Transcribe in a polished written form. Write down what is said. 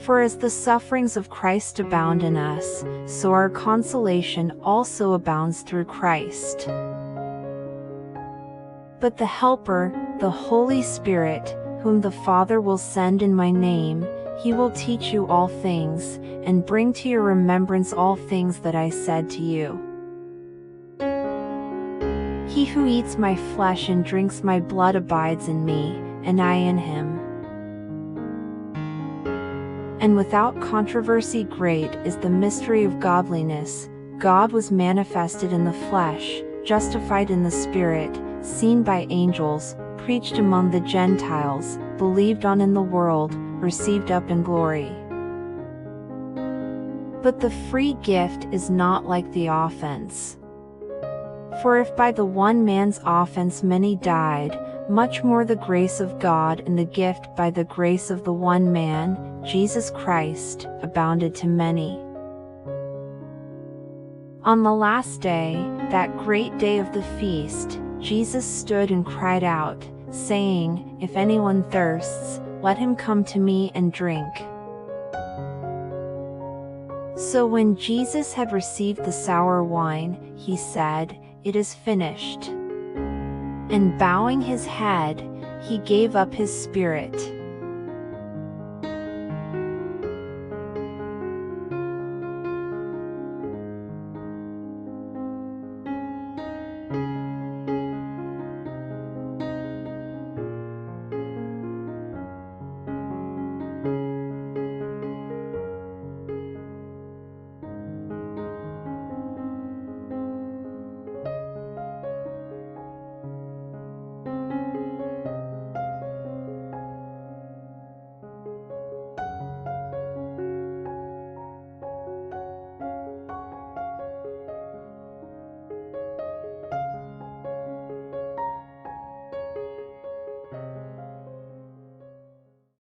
For as the sufferings of Christ abound in us, so our consolation also abounds through Christ. But the Helper, the Holy Spirit, whom the Father will send in my name, he will teach you all things, and bring to your remembrance all things that I said to you. He who eats my flesh and drinks my blood abides in me, and I in him. And without controversy great is the mystery of godliness. God was manifested in the flesh, justified in the Spirit, seen by angels, preached among the Gentiles, believed on in the world, received up in glory. But the free gift is not like the offense. For if by the one man's offense many died, much more the grace of God and the gift by the grace of the one man, Jesus Christ, abounded to many. On the last day, that great day of the feast, Jesus stood and cried out, saying, If anyone thirsts, let him come to me and drink. So when Jesus had received the sour wine, he said, It is finished. And bowing his head, he gave up his spirit.